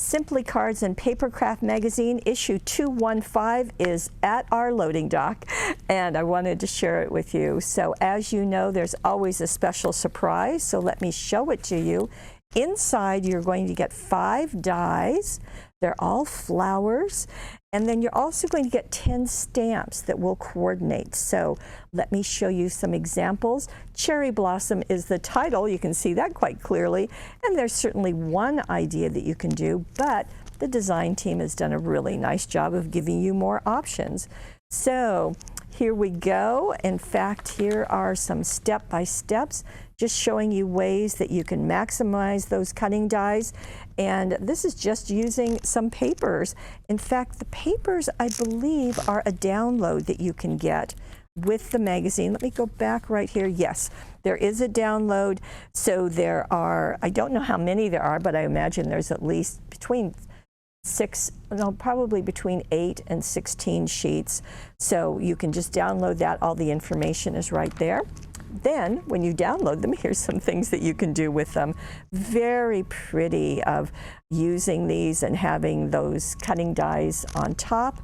Simply Cards and Papercraft magazine, issue 215, is at our loading dock, and I wanted to share it with you. So as you know, there's always a special surprise, so let me show it to you. Inside, you're going to get 5 dies. They're all flowers. And then you're also going to get 10 stamps that will coordinate. So let me show you some examples. Cherry Blossom is the title. You can see that quite clearly. And there's certainly one idea that you can do, but the design team has done a really nice job of giving you more options. So here we go. In fact, here are some step-by-steps, just showing you ways that you can maximize those cutting dies. And this is just using some papers. In fact, the papers, I believe, are a download that you can get with the magazine. Let me go back right here. Yes, there is a download. So there are, I don't know how many there are, but I imagine there's at least probably between 8 and 16 sheets. So you can just download that. All the information is right there. Then, when you download them, here's some things that you can do with them. Very pretty of using these and having those cutting dies on top.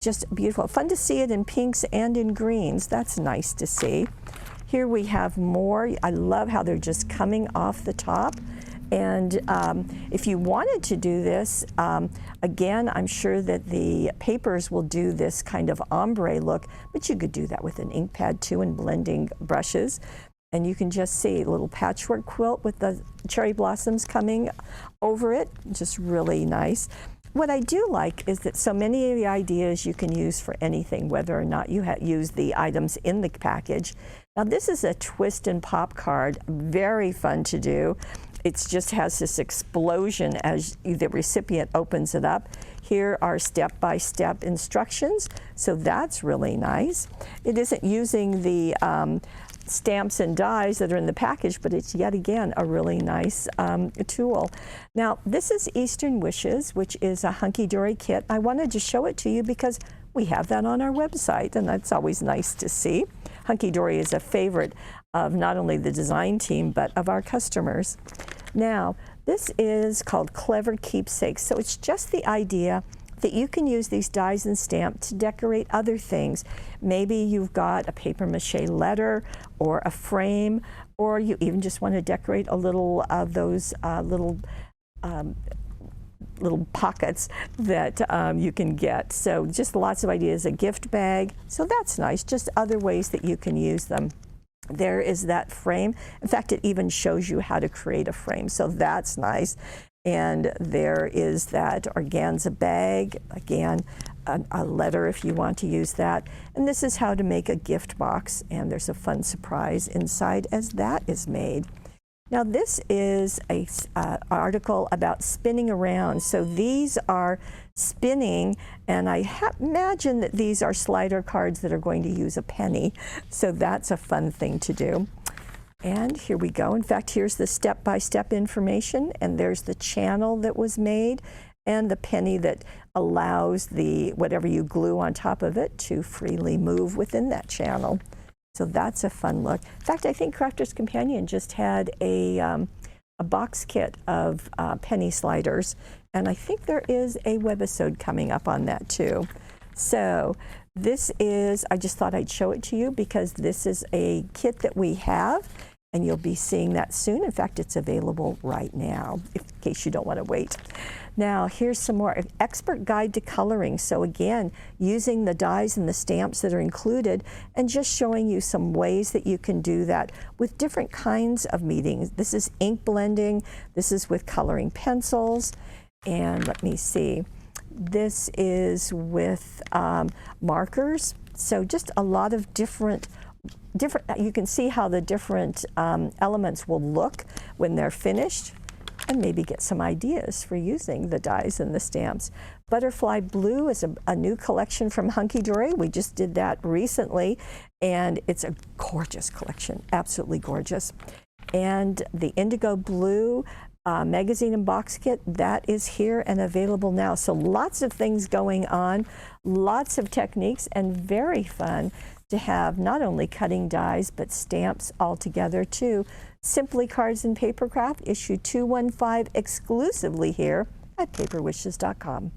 Just beautiful. Fun to see it in pinks and in greens. That's nice to see. Here we have more. I love how they're just coming off the top. And if you wanted to do this, again, I'm sure that the papers will do this kind of ombre look, but you could do that with an ink pad too and blending brushes. And you can just see a little patchwork quilt with the cherry blossoms coming over it, just really nice. What I do like is that so many of the ideas you can use for anything, whether or not you use the items in the package. Now this is a twist and pop card, very fun to do. It just has this explosion as the recipient opens it up. Here are step-by-step instructions, so that's really nice. It isn't using the stamps and dies that are in the package, but it's yet again a really nice tool. Now, this is Eastern Wishes, which is a hunky-dory kit. I wanted to show it to you because we have that on our website, and that's always nice to see. Hunky-dory is a favorite of not only the design team, but of our customers. Now, this is called Clever Keepsakes. So it's just the idea that you can use these dies and stamps to decorate other things. Maybe you've got a papier-mâché letter or a frame, or you even just want to decorate a little of those little pockets that you can get. So just lots of ideas, a gift bag. So that's nice, just other ways that you can use them. There is that frame. In fact, it even shows you how to create a frame, so that's nice. And there is that organza bag, again, a letter if you want to use that. And this is how to make a gift box, and there's a fun surprise inside as that is made. Now this is an article about spinning around. So these are spinning, and I imagine that these are slider cards that are going to use a penny. So that's a fun thing to do. And here we go. In fact, here's the step-by-step information, and there's the channel that was made and the penny that allows the whatever you glue on top of it to freely move within that channel. So that's a fun look. In fact, I think Crafter's Companion just had a box kit of penny sliders, and I think there is a webisode coming up on that too. So this is, I just thought I'd show it to you because this is a kit that we have, and you'll be seeing that soon. In fact, it's available right now, in case you don't want to wait. Now, here's some more. Expert Guide to Coloring. So again, using the dies and the stamps that are included and just showing you some ways that you can do that with different kinds of meetings. This is ink blending. This is with coloring pencils. And let me see. This is with markers. So just a lot of different, you can see how the different elements will look when they're finished, and maybe get some ideas for using the dies and the stamps. Butterfly Blue is a new collection from Hunky-Dory. We just did that recently, and it's a gorgeous collection, absolutely gorgeous. And the Indigo Blue magazine and box kit, that is here and available now. So lots of things going on, lots of techniques, and very fun to have not only cutting dies, but stamps all together too. Simply Cards and Papercraft, issue 215, exclusively here at paperwishes.com.